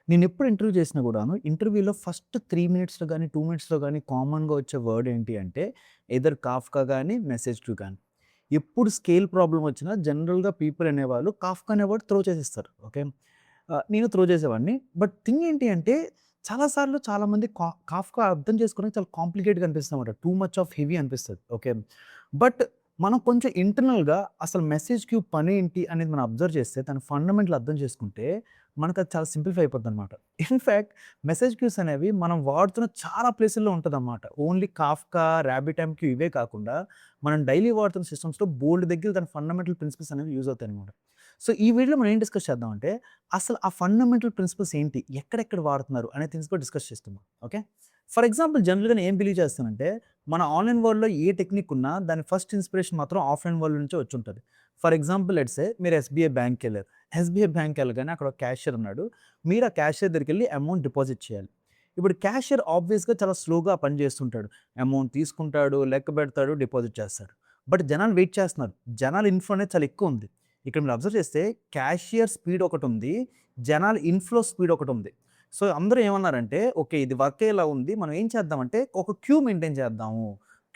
నేనెప్పుడు ఇంటర్వ్యూ చేసినా గూడాను, ఇంటర్వ్యూలో ఫస్ట్ 3 మినిట్స్‌లో గాని, 2 మినిట్స్‌లో గాని కామన్‌గా వచ్చే వర్డ్ ఏంటి అంటే, ఎయిదర్ కాఫ్కా గాని, మెసేజ్ క్యూ గాని. ఎప్పుడు స్కేల్ ప్రాబ్లమ్ వచ్చినా జనరల్‌గా పీపుల్ అనేవాళ్ళు కాఫ్కా అనే వర్డ్ త్రో చేసేస్తారు. ఓకే. నేను త్రో చేసేవాడిని. బట్ థింగ్ ఏంటి అంటే, చాలా సార్లు చాలామంది కాఫ్కా అర్థం చేసుకోవడానికి చాలా కాంప్లికేట్‌గా అనిపిస్తుందన్నమాట. టూ మచ్ ఆఫ్ హెవీ అనిపిస్తది. ఓకే. బట్ మనం కొంచెం ఇంటర్నల్‌గా అసలు మెసేజ్ క్యూ పనేంటి అనేది మనం అబ్జర్వ్ చేస్తే, దాని ఫండమెంటల్ అర్థం చేసుకుంటే, మనకది చాలా సింప్లిఫై అయిపోద్దనమాట. ఇన్‌ఫాక్ట్ మెసేజ్ క్యూస్ అనేవి మనం వాడుతున్న చాలా ప్లేసుల్లో ఉంటదనమాట. ఓన్లీ కాఫ్కా, రాబిట్‌ఎంక్యూ ఇవే కాకుండా, మనం డైలీ వాడుతున్న సిస్టమ్స్‌లో బోలెడు దగ్గర దాని ఫండమెంటల్ ప్రిన్సిపల్స్ అనేవి యూజ్ అవుతాయనమాట. సో, ఈ వీడియోలో మనం ఏం డిస్కస్ చేద్దామంటే, అసలు ఆ ఫండమెంటల్ ప్రిన్సిపల్స్ ఏంటి? ఎక్కడెక్కడ వాడుతున్నారు? అనే థింగ్స్ కూడా డిస్కస్ చేస్తున్నాం. ఓకే. ఫర్ ఎగ్జాంపుల్ జనరల్‌గా నేను ఏం బిలీవ్ చేస్తానంటే, మన ఆన్‌లైన్ వరల్డ్‌లో ఏ టెక్నిక్ ఉన్నా దాని ఫస్ట్ ఇన్‌స్పిరేషన్ మాత్రం ఆఫ్‌లైన్ వరల్డ్ నుంచే వచ్చుంటది. ఫర్ ఎగ్జాంపుల్ లెట్స్ సే మీరు ఎస్‌బీఐ బ్యాంక్‌కెళ్లారు. ఎస్‌బీఐ బ్యాంక్‌కెళ్ళగానే అక్కడ ఒక క్యాషియర్ ఉన్నాడు. మీరు ఆ క్యాషియర్ దగ్గరికెళ్లి అమౌంట్ డిపాజిట్ చేయాలి. ఇప్పుడు క్యాషియర్ ఆబ్వియస్‌గా చాలా స్లోగా పని చేస్తుంటాడు. అమౌంట్ తీసుకుంటాడు, లెక్క పెడతాడు, డిపాజిట్ చేస్తాడు. బట్ జనాలు వెయిట్ చేస్తున్నారు. జనాల ఇన్‌ఫ్లో అనేది చాలా ఎక్కువుంది. ఇక్కడ మీరు అబ్జర్వ్ చేస్తే క్యాషియర్ స్పీడ్ ఒకటుంది. జనాల ఇన్‌ఫ్లో స్పీడ్ ఒకటుంది. సో, అందరూ ఏమన్నారంటే, ఓకే. ఇది వర్క్ అయ్యేలా ఉంది. మనం ఏం చేద్దామంటే, ఒక క్యూ మెయింటైన్ చేద్దాము.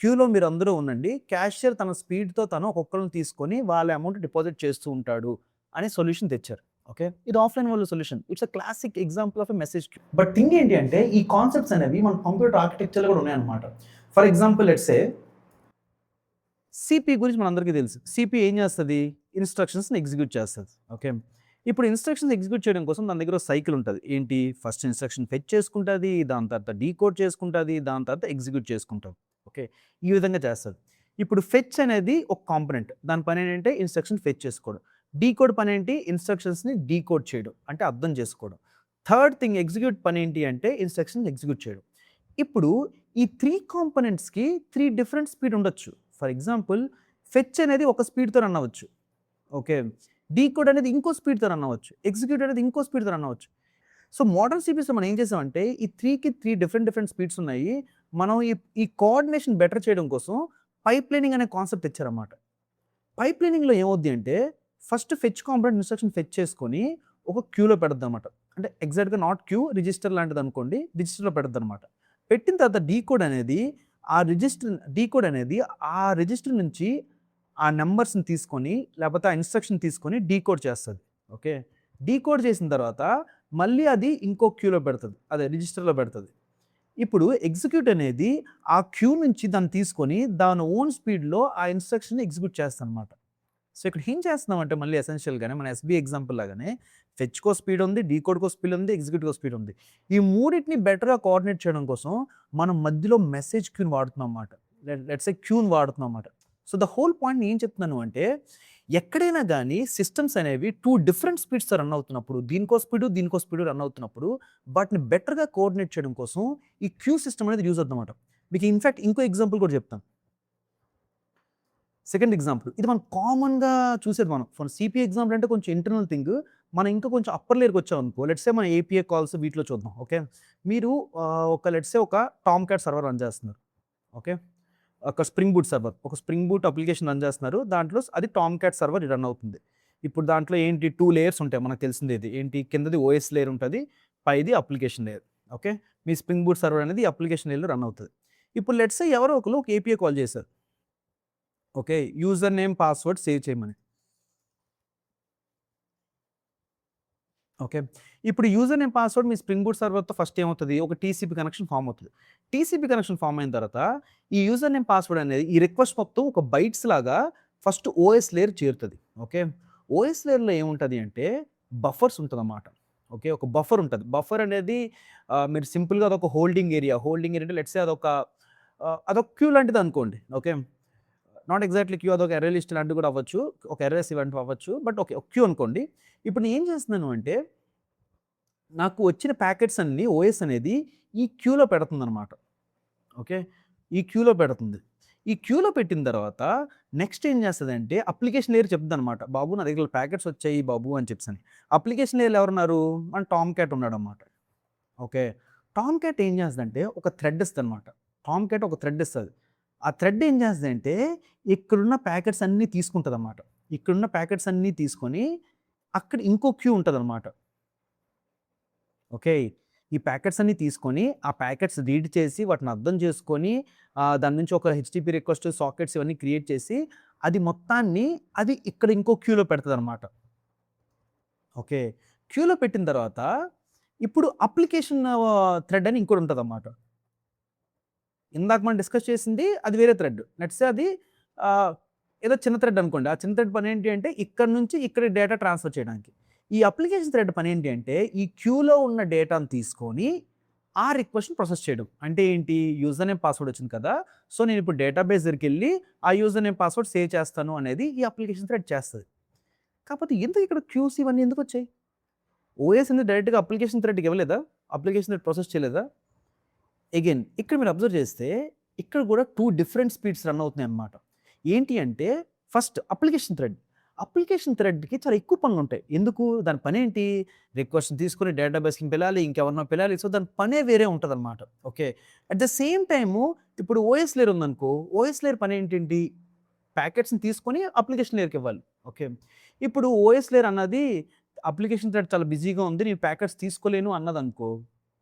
క్యూలో మీరందరూ ఉండండి. క్యాషియర్ తన స్పీడ్‌తో తను ఒక్కొక్కళ్ళని తీసుకొని వాళ్ళ అమౌంట్ డిపాజిట్ చేస్తూ ఉంటాడు అనే సొల్యూషన్ తెచ్చారు. ఓకే. ఇది offline world solution. It's a classic example of a message queue. But thing ఏంటి అంటే, ఈ కాన్సెప్ట్స్ అనేవి మన కంప్యూటర్ ఆర్కిటెక్చర్‌లో కూడా ఉన్నాయన్నమాట. For example let's say CP గురించి మనందరికీ తెలుసు. సీపీ ఏం చేస్తది? ఇన్‌స్ట్రక్షన్స్‌ని ఎగ్జిక్యూట్ చేస్తది. ఓకే. ఇప్పుడు ఇన్‌స్ట్రక్షన్స్ ఎగ్జిక్యూట్ చేయడం కోసం దాని దగ్గర ఓ సైకిల్ ఉంటది. ఏంటి? ఫస్ట్ ఇన్‌స్ట్రక్షన్ ఫెచ్ చేసుకుంటది. దాని తర్వాత డీకోడ్ చేసుకుంటది. దాని తర్వాత ఎగ్జిక్యూట్ చేసుకుంటది. ఓకే. ఈ విధంగా చేస్తది. ఇప్పుడు ఫెచ్ అనేది ఒక కాంపోనెంట్. దాని పనేంటంటే ఇన్‌స్ట్రక్షన్ ఫెచ్ చేసుకోవడం. డీకోడ్ పనేంటి? ఇన్‌స్ట్రక్షన్స్‌ని డీకోడ్ చేయడం. అంటే అర్థం చేసుకోవడం. థర్డ్ థింగ్ ఎగ్జిక్యూట్ పనేంటి అంటే ఇన్‌స్ట్రక్షన్స్ ఎగ్జిక్యూట్ చేయడం. ఇప్పుడు ఈ 3 కాంపోనెంట్స్‌కి 3 డిఫరెంట్ స్పీడ్ ఉండొచ్చు. ఫర్ ఎగ్జాంపుల్ ఫెచ్ అనేది ఒక స్పీడ్‌తో రన్ అవ్వచ్చు. ఓకే. డీకోడ్ అనేది ఇంకో స్పీడ్‌తో రన్ అవ్వచ్చు. ఎగ్జిక్యూట్ అనేది ఇంకో స్పీడ్‌తో రన్ అవ్వచ్చు. సో, మోడర్న్ సీపీఎస్‌లో మనం ఏం చేసామంటే ఈ 3కి 3 డిఫరెంట్ డిఫరెంట్ స్పీడ్స్ ఉన్నాయి. మనం ఈ కోఆర్డినేషన్ బెటర్ చేయడం కోసం పైప్లైనింగ్ అనే కాన్సెప్ట్ తెచ్చారన్నమాట. పైప్లైనింగ్‌లో ఏమవుద్ది అంటే first fetch component instruction fetch చేసుకొని ఒక క్యూలో పెడద్దనమాట. అంటే ఎగ్జాక్ట్‌గా నాట్ క్యూ రిజిస్టర్ లాంటిదనుకోండి. రిజిస్టర్‌లో పెడద్దనమాట. పెట్టిన తర్వాత డీకోడ్ అనేది డీకోడ్ అనేది ఆ రిజిస్టర్ నుంచి ఆ నంబర్స్‌ని తీసుకొని లేపోతే ఆ ఇన్‌స్ట్రక్షన్ తీసుకొని డీకోడ్ చేస్తది. ఓకే. డీకోడ్ చేసిన తర్వాత మళ్ళీ అది ఇంకో క్యూలో పెడతది. అదే రిజిస్టర్‌లో పెడతది. ఇప్పుడు ఎగ్జిక్యూట్ అనేది ఆ క్యూ నుంచి దాన్ని తీసుకొని దాని ఓన్ స్పీడ్‌లో ఆ ఇన్‌స్ట్రక్షన్‌ని ఎగ్జిక్యూట్ చేస్తదనమాట. సో, ఇక్కడ ఏం చేస్తున్నామంటే మళ్ళీ ఎసెన్షియల్‌గానే మన ఎస్‌బీఐ ఎగ్జాంపుల్ లాగానే ఫెచ్‌కో స్పీడ్ ఉంది, డీకోడ్‌కో స్పీడ్ ఉంది, ఎగ్జిక్యూట్‌కో స్పీడ్ ఉంది. ఈ మూడిటిని బెటర్‌గా కోఆర్డినేట్ చేయడం కోసం మనం మధ్యలో మెసేజ్ క్యూని వాడుతున్నాం మాట. లెట్స్ సే క్యూని వాడుతున్నాం మాట. సో, ద హోల్ పాయింట్ ఏం చెప్తున్నాను అంటే ఎక్కడైనా గాని సిస్టమ్స్ అనేవి 2 డిఫరెంట్ స్పీడ్స్‌తో రన్ అవుతున్నప్పుడు, దీనికో స్పీడు రన్ అవుతున్నప్పుడు వాటిని బెటర్‌గా కోఆర్డినేట్ చేయడం కోసం ఈ క్యూ సిస్టమ్ అనేది యూజ్ అవుద్దన్నమాట. మీకు ఇన్‌ఫాక్ట్ ఇంకో ఎగ్జాంపుల్ కూడా చెప్తాను. Second example. ఇది మనం కామన్‌గా చూసేది మనం. ఫర్ సీపీ ఎగ్జాంపుల్ అంటే కొంచెం ఇంటర్నల్ థింగ్. మనం ఇంకా కొంచెం అప్పర్ లేయర్‌కొచ్చామనుకో, లెట్స్ సే మన ఏపీఐ కాల్స్ వీటిలో చూద్దాం. ఓకే. మీరు లెట్స్ సే ఒక టామ్ క్యాట్ సర్వర్ రన్ చేస్తున్నారు. ఓకే. ఒక స్ప్రింగ్ బూట్ సర్వర్. ఒక స్ప్రింగ్ బూట్ అప్లికేషన్ రన్ చేస్తున్నారు. దాంట్లో అది టామ్ క్యాట్ సర్వర్ రన్ అవుతుంది. ఇప్పుడు దాంట్లో ఏంటి 2 లేయర్స్ ఉంటాయి. మనకు తెలిసిందే ఇది. ఏంటి కిందది ఓఎస్ లేయర్ ఉంటది. పైది అప్లికేషన్ లేయర్. ఓకే. మీ స్ప్రింగ్ బూట్ సర్వర్ అనేది అప్లికేషన్ లేయర్‌లో రన్ అవుతది. ఇప్పుడు లెట్స్ సే ఎవరో ఒకళ్ళు ఒక ఏపీఐ కాల్ చేశారు. Okay. User name, password save చేయమని. ఓకే. ఇప్పుడు యూజర్ నేమ్, పాస్వర్డ్ మీ స్ప్రింగ్ బూట్ సర్వర్‌తో ఫస్ట్ ఏమవుతది? ఒక టీసీపీ కనెక్షన్ ఫార్మ్ అవుతది. టీసీపీ కనెక్షన్ ఫార్మ్ అయిన తర్వాత, ఈ యూజర్ నేమ్, పాస్వర్డ్ అనేది ఈ రిక్వెస్ట్ మొత్తం ఒక బైట్స్ లాగా ఫస్ట్ ఓఎస్ లేయర్ చేరుతది. ఓకే. ఓఎస్ లేయర్‌లో ఏముంటది అంటే బఫర్స్ ఉంటదన్నమాట. ఓకే. ఒక బఫర్ ఉంటది. బఫర్ అనేది మీరు సింపుల్‌గా అదొక హోల్డింగ్ ఏరియా. హోల్డింగ్ ఏరియా అంటే లెట్స్ సే అదొక క్యూ లాంటిదనుకోండి. ఓకే. నాట్ ఎగ్జాక్ట్‌లీ క్యూ అదొక అర్రే లిస్ట్ లాంటిది కూడా అవ్వచ్చు. ఒక అర్రేస్ ఇలాంటివి అవ్వచ్చు. But okay. ఒక క్యూ అనుకోండి. ఇప్పుడు నేను ఏం చేస్తున్నాను అంటే, నాకు వచ్చిన ప్యాకెట్స్ అన్నీ ఓఎస్ అనేది ఈ క్యూలో పెడుతుందనమాట. ఓకే. ఈ క్యూలో పెడుతుంది. ఈ క్యూలో పెట్టిన తర్వాత నెక్స్ట్ ఏం చేస్తదంటే అప్లికేషన్ లేయర్ చెప్తదనమాట. బాబు నా దగ్గర ప్యాకెట్స్ వచ్చాయి బాబు అని చెప్పేసని. అప్లికేషన్ లేయర్‌లో ఎవరున్నారు? మన టామ్ క్యాట్ ఉన్నాడనమాట. ఓకే. టామ్ క్యాట్ ఏం చేస్తదంటే ఒక థ్రెడ్ ఇస్తదనమాట. టామ్ క్యాట్ ఒక థ్రెడ్ ఇస్తది. ఆ థ్రెడ్ ఏం చేస్తదంటే ఇక్కడున్న ప్యాకెట్స్ అన్నీ తీసుకుంటదనమాట. ఇక్కడున్న ప్యాకెట్స్ అన్నీ తీసుకొని అక్కడ ఇంకో క్యూ ఉంటదనమాట. ఓకే. ఈ ప్యాకెట్స్ అన్నీ తీసుకొని, ఆ ప్యాకెట్స్ రీడ్ చేసి, వాటిని అర్థం చేసుకొని, దాని నుంచి ఒక హెచ్‌టిపి రిక్వెస్ట్, సాకెట్స్ ఇవన్నీ క్రియేట్ చేసి, అది మొత్తాన్ని అది ఇక్కడ ఇంకో క్యూలో పెడతదనమాట. ఓకే. క్యూలో పెట్టిన తర్వాత, ఇప్పుడు అప్లికేషన్ థ్రెడ్ అని ఇంకోటుంటదనమాట. ఇందాక మనం డిస్కస్ చేసింది అది వేరే థ్రెడ్. లెట్స్ సే అది ఆహ్, ఏదో చిన్న థ్రెడ్ అనుకోండి. ఆ చిన్న థ్రెడ్ పనేంటి అంటే, ఇక్కడి నుంచి ఇక్కడికి డేటా ట్రాన్స్‌ఫర్ చేయడానికి. ఈ అప్లికేషన్ థ్రెడ్ పనేంటి అంటే, ఈ క్యూలో ఉన్న డేటాను తీసుకొని, ఆ రిక్వెస్ట్‌ని ప్రాసెస్ చేయడం. అంటే ఏంటి? యూజర్ నేమ్, పాస్వర్డ్ వచ్చింది కదా! సో, నేనిప్పుడు డేటాబేస్ దగ్గరికెళ్ళి, ఆ యూజర్ నేమ్, పాస్వర్డ్ సేవ్ చేస్తాను అనేది ఈ అప్లికేషన్ థ్రెడ్ చేస్తది. కాపోతే ఎందుకు ఇక్కడ క్యూస్ ఇవన్నీ ఎందుకొచ్చాయి? ఓఎస్ అనేది డైరెక్ట్‌గా అప్లికేషన్ థ్రెడ్‌కి ఇవ్వలేదా? అప్లికేషన్ థ్రెడ్ ప్రాసెస్ చేయలేదా? అగైన్ ఇక్కడ మీరు అబ్జర్వ్ చేస్తే, ఇక్కడ కూడా 2 డిఫరెంట్ స్పీడ్స్ రన్ అవుతున్నాయన్నమాట. ఏంటి అంటే, ఫస్ట్ అప్లికేషన్ థ్రెడ్. అప్లికేషన్ థ్రెడ్‌కి చాలా ఎక్కువ పనులుంటాయి. ఎందుకు? దాని పనేంటి? రిక్వెస్ట్ తీసుకొని డేటాబేస్‌కి పిలాలి, ఇంకెవరినో పిలాలి. సో, దాని పనే వేరే ఉంటదన్నమాట. Okay. At the same time ఇప్పుడు ఓఎస్ లేయర్ ఉందనుకో, ఓఎస్ లేయర్ పనేంటేంటి? ప్యాకెట్స్‌ని తీసుకొని అప్లికేషన్ లేయర్‌కి ఇవ్వాలి. ఓకే. ఇప్పుడు ఓఎస్ లేయర్ అన్నది అప్లికేషన్ థ్రెడ్ చాలా బిజీగా ఉంది. నేను ప్యాకెట్స్ తీసుకోలేను అన్నదనుకో,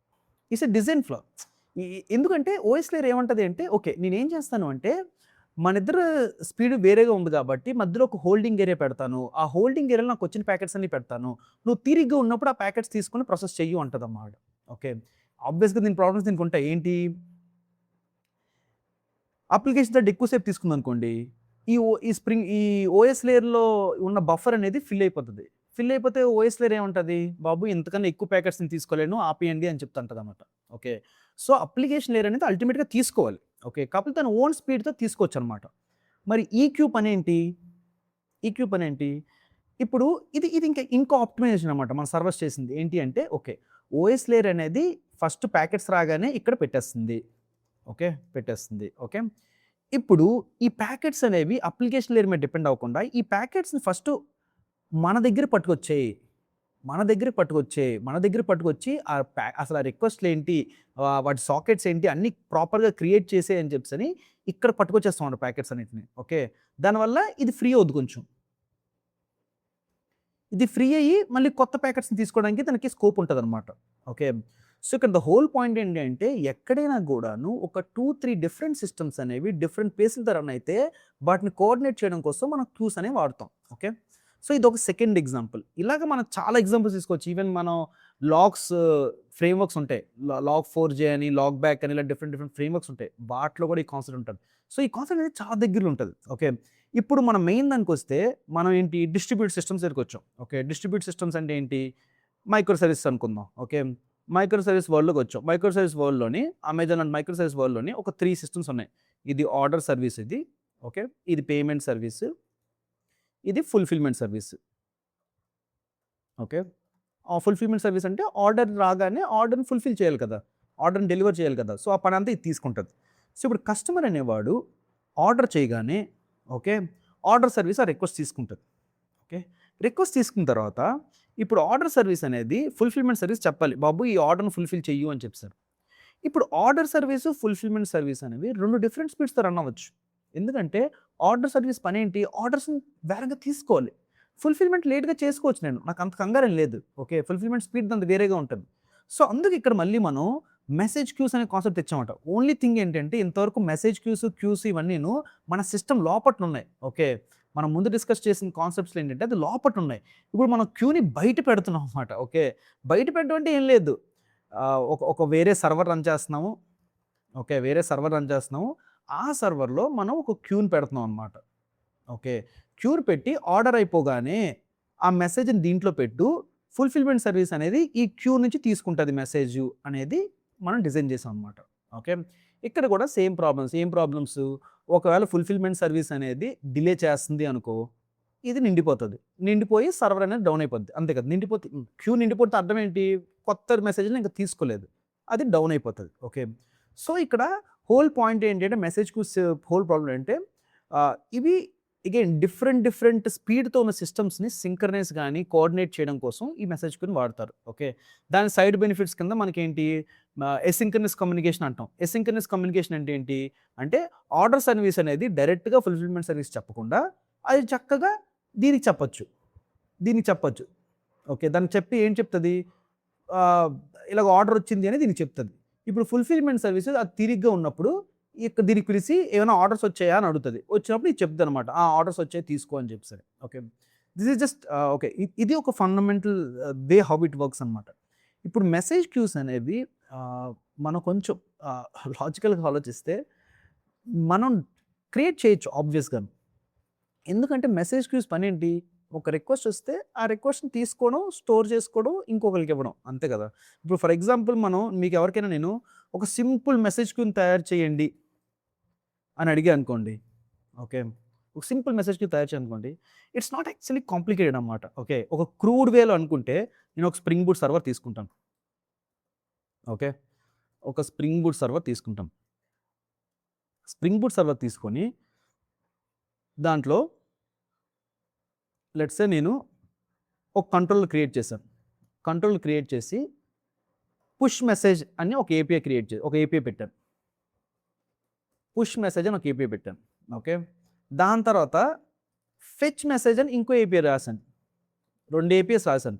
ఇట్స్ ఎ డిజైన్ ఫ్లా. ఎందుకంటే ఓఎస్ లేయర్ ఏమంటది అంటే, ఓకే. నేనేం చేస్తాను అంటే, మనిద్దరి స్పీడ్ వేరేగా ఉంది కాబట్టి మధ్యలో ఒక హోల్డింగ్ ఏరియా పెడతాను. ఆ హోల్డింగ్ ఏరియాలో నాకొచ్చిన ప్యాకెట్స్ అన్నీ పెడతాను. నువ్వు తీరిగ్గా ఉన్నప్పుడు ఆ ప్యాకెట్స్ తీసుకొని ప్రాసెస్ చెయ్యు అంటదన్నమాట. ఓకే. ఆబ్వియస్‌గా దీని ప్రాబ్లమ్స్ దీనికుంటాయి. ఏంటి? అప్లికేషన్ థ్రెడ్ ఎక్కువ సేపు తీసుకుందనుకోండి, ఈ ఓఎస్ లేయర్‌లో ఉన్న బఫర్ అనేది ఫిల్ అయిపోతది. ఫిల్ అయిపోతే ఓఎస్ లేయర్ ఏమంటది? బాబు ఇంతకన్నా ఎక్కువ ప్యాకెట్స్ నేను తీసుకోలేను ఆపేయండి అని చెప్తుంటదన్నమాట. ఓకే. సో, అప్లికేషన్ లేయర్ అనేది అల్టిమేట్‌గా తీసుకోవాలి. ఓకే. కాకపోతే తన ఓన్ స్పీడ్‌తో తీసుకోవచ్చనమాట. మరి ఈక్యూ పనేంటి? ఈక్యూ పనేంటి? ఇప్పుడు ఇది ఇంకో ఆప్టిమైజేషన్ అనమాట మన సర్వర్స్ చేసింది. ఏంటి అంటే, ఓకే. ఓఎస్ లేయర్ అనేది ఫస్ట్ ప్యాకెట్స్ రాగానే ఇక్కడ పెట్టేస్తుంది. ఓకే. పెట్టేస్తుంది. ఓకే. ఇప్పుడు ఈ ప్యాకెట్స్ అనేవి అప్లికేషన్ లేయర్ మీద డిపెండ్ అవ్వకుండా, ఈ ప్యాకెట్స్‌ని ఫస్టు మన దగ్గర పట్టుకొచ్చేయి. మన దగ్గర పట్టుకొచ్చి అసలు ఆ రిక్వెస్ట్‌లేంటి, వాటి సాకెట్స్ ఏంటి అన్నీ ప్రాపర్‌గా క్రియేట్ చేసేయి అని చెప్పేసని ఇక్కడ పట్టుకొచ్చేస్తామన్నమాట ప్యాకెట్స్ అన్నిటిని. ఓకే. దానివల్ల ఇది ఫ్రీ అవుద్ది కొంచెం. ఇది ఫ్రీ అయ్యి మళ్ళీ కొత్త ప్యాకెట్స్‌ని తీసుకోవడానికి దానికి స్కోప్ ఉంటదనమాట. ఓకే. సో, ఇక్కడ ద హోల్ పాయింట్ ఏంటి అంటే ఎక్కడైనా గూడాను ఒక 2, 3 డిఫరెంట్ సిస్టమ్స్ అనేవి డిఫరెంట్ పేస్‌లతో రన్ అయితే వాటిని కోఆర్డినేట్ చేయడం కోసం మనం క్యూస్ అనేవి వాడతాం. ఓకే. సో, ఇదొక సెకండ్ ఎగ్జాంపుల్. ఇలాగ మనం చాలా ఎగ్జాంపుల్స్ తీసుకోవచ్చు. ఈవెన్ మనం లాగ్స్ ఫ్రేమ్‌వర్క్స్ ఉంటాయి. లాగ్4j అని, లాగ్ బ్యాక్ అని ఇలా డిఫరెంట్ డిఫరెంట్ ఫ్రేమ్‌వర్క్స్ ఉంటాయి. వాటిలో కూడా ఈ కాన్సెప్ట్ ఉంటది. సో, ఈ కాన్సెప్ట్ అనేది చాలా దగ్గరలో ఉంటది. ఓకే. ఇప్పుడు మన మెయిన్ దానికొస్తే మనం ఏంటి డిస్ట్రిబ్యూట్ సిస్టమ్స్ దగ్గరికొచ్చాం. ఓకే. డిస్ట్రిబ్యూట్ సిస్టమ్స్ అంటే ఏంటి? మైక్రో సర్వీసెస్ అనుకుందాం. ఓకే. మైక్రో సర్వీస్ వరల్డ్‌లోకొచ్చాం. మైక్రో సర్వీస్ వరల్డ్‌లోని అమెజాన్ అండ్ మైక్రో సర్వీస్ వరల్డ్‌లోని ఒక 3 సిస్టమ్స్ ఉన్నాయి. ఇది ఆర్డర్ సర్వీస్ ఇది. ఓకే. ఇది పేమెంట్ సర్వీస్. ఇది ఫుల్‌ఫిల్‌మెంట్ సర్వీస్. ఓకే. ఆ ఫుల్‌ఫిల్‌మెంట్ సర్వీస్ అంటే ఆర్డర్ రాగానే ఆర్డర్‌ని ఫుల్‌ఫిల్ చేయాలి కదా! ఆర్డర్‌ని డెలివర్ చేయాలి కదా! సో, ఆ పనంతా ఇది తీసుకుంటది. సో, ఇప్పుడు కస్టమర్ అనేవాడు ఆర్డర్ చేయగానే ఓకే. ఆర్డర్ సర్వీస్ ఆ రిక్వెస్ట్ తీసుకుంటది. ఓకే. రిక్వెస్ట్ తీసుకున్న తర్వాత ఇప్పుడు ఆర్డర్ సర్వీస్ అనేది ఫుల్‌ఫిల్‌మెంట్ సర్వీస్ చెప్పాలి. బాబు ఈ ఆర్డర్‌ని ఫుల్‌ఫిల్ చెయ్యు అని చెప్పేసని. ఇప్పుడు ఆర్డర్ సర్వీసు, ఫుల్‌ఫిల్‌మెంట్ సర్వీస్ అనేవి 2 డిఫరెంట్ స్పీడ్స్‌తో రన్ అవ్వచ్చు. ఎందుకంటే ఆర్డర్ సర్వీస్ పనేంటి? ఆర్డర్స్‌ని వేగంగా తీసుకోవాలి. ఫుల్‌ఫిల్‌మెంట్ లేట్‌గా చేసుకోవచ్చు నేను. నాకు అంత కంగారేం లేదు. ఓకే. ఫుల్‌ఫిల్‌మెంట్ స్పీడ్ దానిది వేరేగా ఉంటది. సో, అందుకు ఇక్కడ మళ్ళీ మనం మెసేజ్ క్యూస్ అనే కాన్సెప్ట్ తెచ్చామట. ఓన్లీ థింగ్ ఏంటంటే ఇంతవరకు మెసేజ్ క్యూస్ ఇవన్నీను మన సిస్టమ్ లోపటనున్నాయి. ఓకే. మనం ముందు డిస్కస్ చేసిన కాన్సెప్ట్స్‌లో ఏంటంటే అది లోపటున్నాయి. ఇప్పుడు మనం క్యూని బయట పెడుతున్నాం అన్నమాట. ఓకే. బయట పెట్టడం అంటే ఏం లేదు. ఒక ఒక వేరే సర్వర్ రన్ చేస్తున్నాము. ఓకే. వేరే సర్వర్ రన్ చేస్తున్నాము. ఆ సర్వర్‌లో మనం ఒక క్యూని పెడుతున్నాం అన్నమాట. ఓకే. క్యూర్ పెట్టి ఆర్డర్ అయిపోగానే ఆ మెసేజ్‌ని దీంట్లో పెట్టు. ఫుల్‌ఫిల్‌మెంట్ సర్వీస్ అనేది ఈ క్యూ నుంచి తీసుకుంటది మెసేజు అనేది మనం డిజైన్ చేసాం అన్నమాట. ఓకే. ఇక్కడ కూడా సేమ్ ప్రాబ్లమ్స్. ఏం ప్రాబ్లమ్స్? ఒకవేళ ఫుల్‌ఫిల్‌మెంట్ సర్వీస్ అనేది డిలే చేస్తుంది అనుకో, ఇది నిండిపోతది. నిండిపోయి సర్వర్ అనేది డౌన్ అయిపోద్ది. అంతే కదా! క్యూ నిండిపోతే అర్థం ఏంటి? కొత్త మెసేజ్‌ని ఇంక తీసుకోలేదు. అది డౌన్ అయిపోతది. ఓకే. సో, ఇక్కడ హోల్ పాయింట్ ఏంటంటే మెసేజ్ క్యూస్ హోల్ ప్రాబ్లమ్ ఏంటంటే ఇవి అగైన్ డిఫరెంట్ స్పీడ్‌తో ఉన్న సిస్టమ్స్‌ని సింక్రనైజ్ గాని, కోఆర్డినేట్ చేయడం కోసం ఈ మెసేజ్ క్యూని వాడతారు. ఓకే. దాని సైడ్ బెనిఫిట్స్ కింద మనకేంటి ఎసింక్రనస్ కమ్యూనికేషన్ అంటాం. ఎసింక్రనస్ కమ్యూనికేషన్ అంటే ఏంటి? అంటే ఆర్డర్ సర్వీస్ అనేది డైరెక్ట్‌గా ఫుల్‌ఫిల్‌మెంట్ సర్వీస్ చెప్పకుండా, అది చక్కగా దీనికి చెప్పొచ్చు. దీనికి చెప్పొచ్చు. ఓకే. దానికి చెప్పి ఏం చెప్తది? ఆహ్, ఇలాగ ఆర్డర్ వచ్చింది అని దీనికి చెప్తుంది. ఇప్పుడు ఫుల్ఫిల్మెంట్ సర్వీసెస్ అది తిరిగ్గా ఉన్నప్పుడు ఇక్కడ దీనికి పిలిచి ఏమైనా ఆర్డర్స్ వచ్చాయా అని అడుగుతుంది. వచ్చినప్పుడు ఇది చెప్తుంది అనమాట, ఆర్డర్స్ వచ్చాయి తీసుకో అని చెప్పి. సరే, okay, this is just okay, ఇది ఒక fundamental way how it works అనమాట. ఇప్పుడు మెసేజ్ క్యూస్ అనేవి మనం కొంచెం లాజికల్గా ఆలోచిస్తే మనం క్రియేట్ చేయొచ్చు ఆబ్వియస్గా. ఎందుకంటే మెసేజ్ క్యూస్ పని ఏంటి, ఒక రిక్వెస్ట్ వస్తే ఆ రిక్వెస్ట్ని తీసుకోవడం, స్టోర్ చేసుకోవడం, ఇంకొకరికి ఇవ్వడం, అంతే కదా. ఇప్పుడు ఫర్ ఎగ్జాంపుల్ మీకు ఎవరికైనా నేను ఒక సింపుల్ మెసేజ్ క్యూని తయారు చేయండి అని అడిగా అనుకోండి, ఓకే, ఒక సింపుల్ మెసేజ్ క్యూ తయారు చేయాలనుకోండి, ఇట్స్ నాట్ యాక్చువల్లీ కాంప్లికేటెడ్ అనమాట. ఓకే, ఒక క్రూడ్ వేలో అనుకుంటే నేను ఒక స్ప్రింగ్ బూట్ సర్వర్ తీసుకుంటాను. ఓకే, ఒక స్ప్రింగ్ బూట్ సర్వర్ తీసుకుంటాం. స్ప్రింగ్ బూట్ సర్వర్ తీసుకొని దాంట్లో లెట్స్ సే నేను ఒక కంట్రోల్ క్రియేట్ చేశాను. కంట్రోల్ క్రియేట్ చేసి పుష్ మెసేజ్ అని ఒక ఏపీఐ పెట్టాను. పుష్ మెసేజ్ అని ఒక ఏపీఐ పెట్టాను. ఓకే, దాని తర్వాత ఫెచ్ మెసేజ్ అని ఇంకో ఏపీఐ రాశాను. 2 ఏపీఐస్ రాశాను,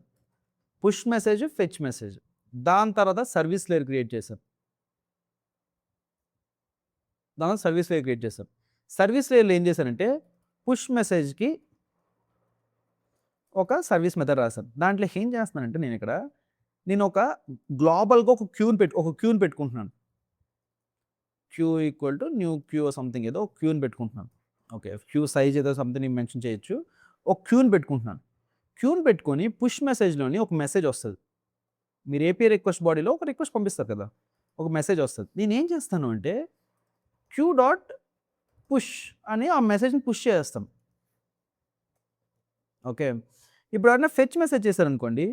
పుష్ మెసేజ్, ఫెచ్ మెసేజ్. దాని తర్వాత సర్వీస్ లేయర్ క్రియేట్ చేశాను. సర్వీస్ లేయర్లో ఏం చేశానంటే పుష్ మెసేజ్కి ఒక సర్వీస్ మెథడ్ రాశాను. దాంట్లో ఏం చేస్తున్నానంటే నేను ఒక గ్లోబల్గా ఒక క్యూని పెట్టుకుంటున్నాను. Queue equal to new queue something ఏదో ఒక క్యూని పెట్టుకుంటున్నాను. ఓకే, క్యూ సైజ్ ఏదో సంథింగ్ నేను మెన్షన్ చేయొచ్చు. ఒక క్యూని పెట్టుకుంటున్నాను. క్యూని పెట్టుకొని పుష్ మెసేజ్లోని ఒక మెసేజ్ వస్తుంది. మీరు ఏపీఐ రిక్వెస్ట్ బాడీలో ఒక రిక్వెస్ట్ పంపిస్తారు కదా, ఒక మెసేజ్ వస్తుంది. నేను ఏం చేస్తాను అంటే క్యూ డాట్ పుష్ అని ఆ మెసేజ్ని పుష్ చేస్తాం. ఓకే, ఇప్పుడు ఎవరైనా ఫెచ్ మెసేజ్ చేశారనుకోండి,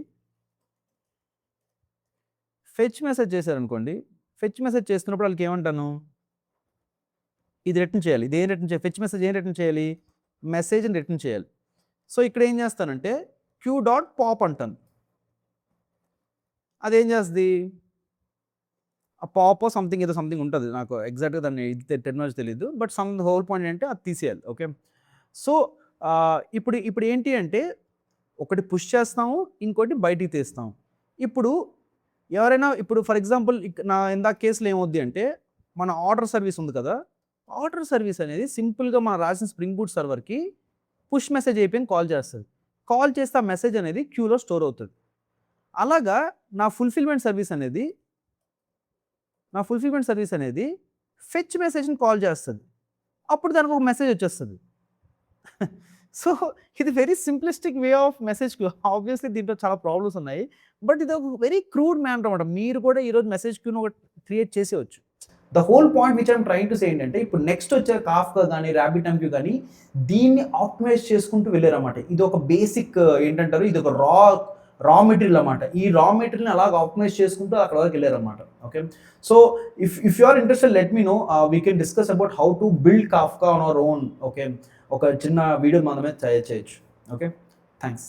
ఫెచ్ మెసేజ్ చేస్తున్నప్పుడు వాళ్ళకి ఏమంటాను, ఇది రిటర్న్ చేయాలి. ఇది ఏం రిటర్న్ చేయాలి, ఫెచ్ మెసేజ్ ఏం రిటర్న్ చేయాలి, మెసేజ్ని రిటర్న్ చేయాలి. సో ఇక్కడ ఏం చేస్తానంటే క్యూ డాట్ పాప్ అంటాను. అదేం చేస్తుంది, ఆ పాపో సంథింగ్ ఏదో సంథింగ్ ఉంటుంది, నాకు ఎగ్జాక్ట్గా దాన్ని టెక్నాలజీ తెలియదు, బట్ హోల్ పాయింట్ అంటే అది తీసేయాలి. ఓకే, సో ఇప్పుడు ఏంటి అంటే ఒకటి పుష్ చేస్తాము, ఇంకోటి బయటికి తీస్తాము. ఇప్పుడు ఎవరైనా ఫర్ ఎగ్జాంపుల్ ఇందాక కేసులో ఏమవుద్ది అంటే మన ఆర్డర్ సర్వీస్ ఉంది కదా, ఆర్డర్ సర్వీస్ అనేది సింపుల్గా మనం రాసిన స్ప్రింగ్ బూట్ సర్వర్కి పుష్ మెసేజ్ అయిపోయింది కాల్ చేస్తుంది. కాల్ చేస్తే ఆ మెసేజ్ అనేది క్యూలో స్టోర్ అవుతుంది. అలాగా నా ఫుల్ఫిల్మెంట్ సర్వీస్ అనేది ఫెచ్ మెసేజ్ని కాల్ చేస్తుంది. అప్పుడు దానికి ఒక మెసేజ్ వచ్చేస్తుంది. సో ఇది very simplistic way of message queue. Obviously దీంట్లో చాలా ప్రాబ్లమ్స్ ఉన్నాయి, బట్ ఇది ఒక వెరీ క్రూడ్ మ్యాటర్ అనమాట. మీరు కూడా ఈరోజు మెసేజ్ క్యూను ఒకటి క్రియేట్ చేసేవచ్చు. The whole point which I'm trying to say ఏంటంటే ఇప్పుడు నెక్స్ట్ వచ్చే కాఫ్కా కానీ RabbitMQ కానీ దీన్ని ఆప్టిమైజ్ చేసుకుంటూ వెళ్ళారన్నమాట. ఇది ఒక బేసిక్ ఏంటంటారు, ఇది ఒక రా మెటీరియల్ అన్నమాట. ఈ రా మెటీరియల్ని అలాగ ఆప్టిమైజ్ చేసుకుంటూ అక్కడ వరకు వెళ్ళారన్నమాట. Okay, so if you are interested let me know, we can discuss about how to build Kafka on our own. Okay, ఒక చిన్న వీడియో మనమే తయారు చేయొచ్చు. Okay, thanks.